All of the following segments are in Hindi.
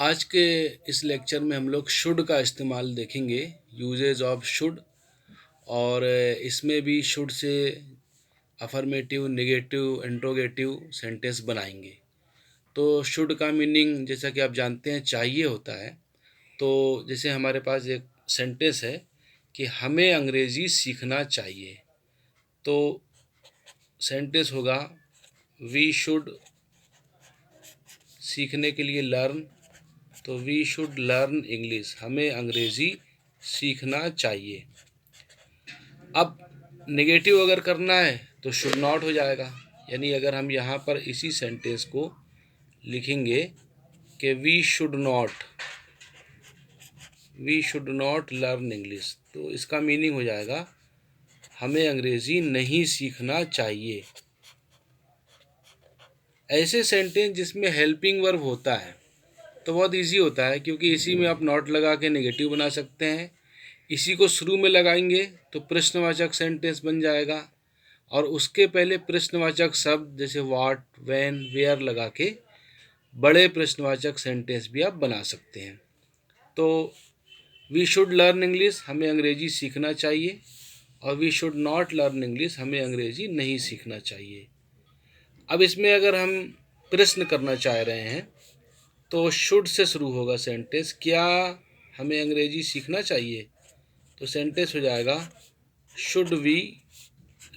आज के इस लेक्चर में हम लोग शुड का इस्तेमाल देखेंगे, यूजेज ऑफ शुड। और इसमें भी should say affirmative, negative, interrogative sentence बनाएंगे। तो शुड का मीनिंग जैसा कि आप जानते हैं चाहिए होता है। तो जैसे हमारे पास एक सेंटेंस है कि हमें अंग्रेज़ी सीखना चाहिए, तो सेंटेंस होगा वी शुड, सीखने के लिए लर्न, तो वी शुड लर्न इंग्लिश, हमें अंग्रेज़ी सीखना चाहिए। अब नेगेटिव अगर करना है तो शुड नॉट हो जाएगा, यानी अगर हम यहाँ पर इसी सेंटेंस को लिखेंगे कि we should not learn English, तो इसका मीनिंग हो जाएगा हमें अंग्रेज़ी नहीं सीखना चाहिए। ऐसे सेंटेंस जिसमें हेल्पिंग वर्ब होता है तो बहुत इजी होता है, क्योंकि इसी में आप नॉट लगा के नेगेटिव बना सकते हैं। इसी को शुरू में लगाएंगे तो प्रश्नवाचक सेंटेंस बन जाएगा, और उसके पहले प्रश्नवाचक शब्द जैसे व्हाट, व्हेन, वेयर लगा के बड़े प्रश्नवाचक सेंटेंस भी आप बना सकते हैं। तो वी शुड लर्न इंग्लिश, हमें अंग्रेजी सीखना चाहिए, और we should not learn English, हमें अंग्रेजी नहीं सीखना चाहिए। अब इसमें अगर हम प्रश्न करना चाह रहे हैं तो शुड से शुरू होगा सेंटेंस, क्या हमें अंग्रेजी सीखना चाहिए, तो सेंटेंस हो जाएगा should we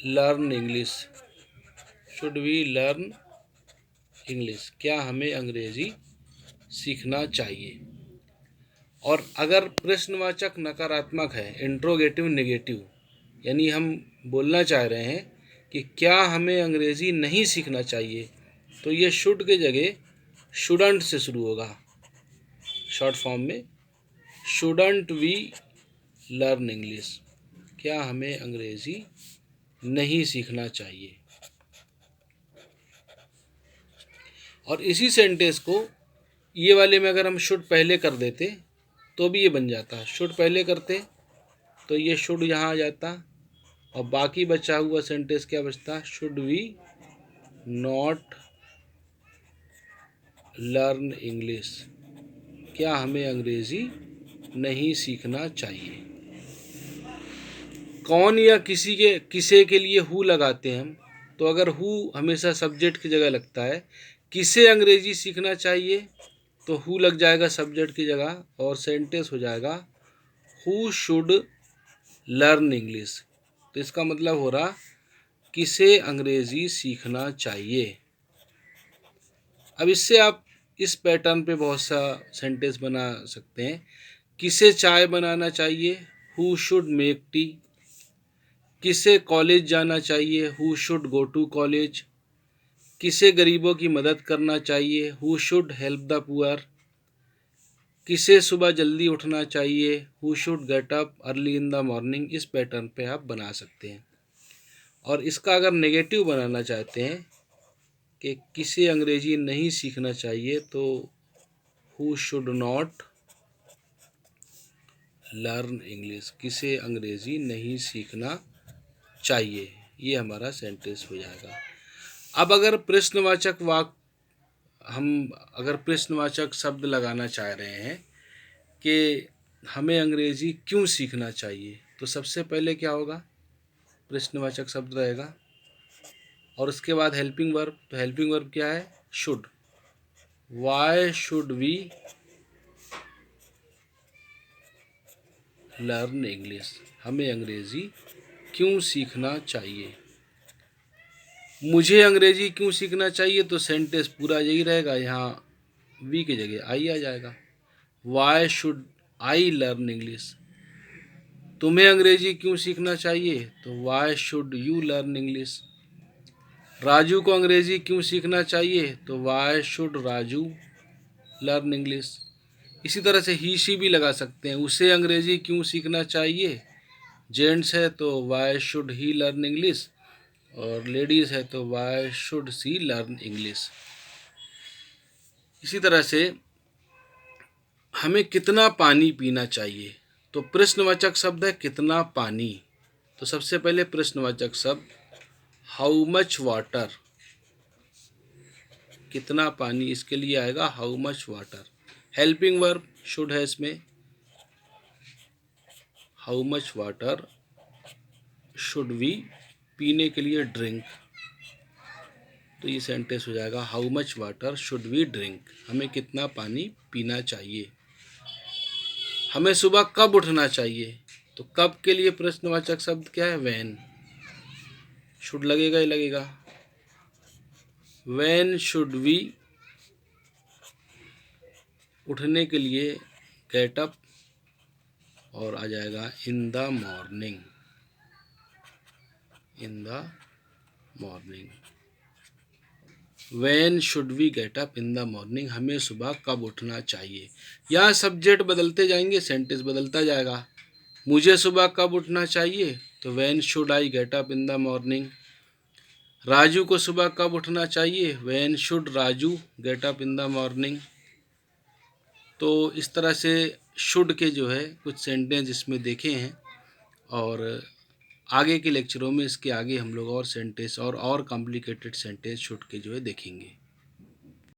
learn English, should we learn English, क्या हमें अंग्रेजी सीखना चाहिए। और अगर प्रश्नवाचक नकारात्मक है, इंट्रोगेटिव नेगेटिव, यानी हम बोलना चाह रहे हैं कि क्या हमें अंग्रेजी नहीं सीखना चाहिए, तो ये शुड के जगह शुडंट से शुरू होगा। शॉर्ट फॉर्म में शुडंट वी लर्न इंग्लिश, क्या हमें अंग्रेजी नहीं सीखना चाहिए। और इसी सेंटेंस को ये वाले में अगर हम शुड पहले कर देते तो भी ये बन जाता। शुड पहले करते तो ये शुड यहाँ आ जाता, और बाकी बचा हुआ सेंटेंस क्या बचता, should we not learn English, क्या हमें अंग्रेजी नहीं सीखना चाहिए। कौन या किसे के लिए हु लगाते हैं हम, तो अगर हु हमेशा सब्जेक्ट की जगह लगता है, किसे अंग्रेजी सीखना चाहिए तो हु लग जाएगा सब्जेक्ट की जगह, और सेंटेंस हो जाएगा हु शुड लर्न इंग्लिश। तो इसका मतलब हो रहा किसे अंग्रेजी सीखना चाहिए। अब इससे आप इस पैटर्न पे बहुत सा सेंटेंस बना सकते हैं। किसे चाय बनाना चाहिए, हु शुड मेक टी। किसे कॉलेज जाना चाहिए, who should go to college. किसे गरीबों की मदद करना चाहिए, who should help the poor. किसे सुबह जल्दी उठना चाहिए, who should get up early in the morning. इस पैटर्न पे आप बना सकते हैं। और इसका अगर नेगेटिव बनाना चाहते हैं कि किसे अंग्रेजी नहीं सीखना चाहिए, तो who should not learn English, किसे अंग्रेजी नहीं सीखना चाहिए, ये हमारा सेंटेंस हो जाएगा। अब अगर प्रश्नवाचक शब्द लगाना चाह रहे हैं कि हमें अंग्रेजी क्यों सीखना चाहिए, तो सबसे पहले क्या होगा, प्रश्नवाचक शब्द रहेगा, और उसके बाद हेल्पिंग वर्ब। तो हेल्पिंग वर्ब क्या है, should. Why should we learn English, हमें अंग्रेजी क्यों सीखना चाहिए। मुझे अंग्रेजी क्यों सीखना चाहिए, तो सेंटेंस पूरा यही रहेगा, यहाँ वी की जगह आई आ जाएगा। Why should I learn English. तुम्हें अंग्रेजी क्यों सीखना चाहिए, तो why should you learn English. Raju को अंग्रेजी क्यों सीखना चाहिए, तो why should Raju learn English. इसी तरह से ही शी भी लगा सकते हैं। उसे अंग्रेजी क्यों सीखना चाहिए, जेंट्स है तो why should he learn English, और लेडीज़ है तो why should see learn English. इसी तरह से हमें कितना पानी पीना चाहिए, तो प्रश्नवाचक शब्द है कितना पानी। तो सबसे पहले प्रश्नवाचक शब्द हाउ मच वाटर, कितना पानी, इसके लिए आएगा how much water. Helping verb should है इसमें, how much water should we, पीने के लिए ड्रिंक, तो ये सेंटेंस हो जाएगा how much water should we drink, हमें कितना पानी पीना चाहिए। हमें सुबह कब उठना चाहिए, तो कब के लिए प्रश्नवाचक शब्द क्या है, व्हेन। शुड लगेगा ही लगेगा, व्हेन शुड वी, उठने के लिए गेट अप, और आ जाएगा in the morning, in the morning. When should we get up in the morning, हमें सुबह कब उठना चाहिए। यहाँ सब्जेक्ट बदलते जाएंगे, सेंटेंस बदलता जाएगा। मुझे सुबह कब उठना चाहिए, तो when should I get up in the morning. Raju को सुबह कब उठना चाहिए, when should Raju gate up in the morning. तो इस तरह से शुड के जो है कुछ सेंटेंस इसमें देखे हैं, और आगे के लेक्चरों में इसके आगे हम लोग और सेंटेंस और कॉम्प्लिकेटेड सेंटेंस शुड के जो है देखेंगे।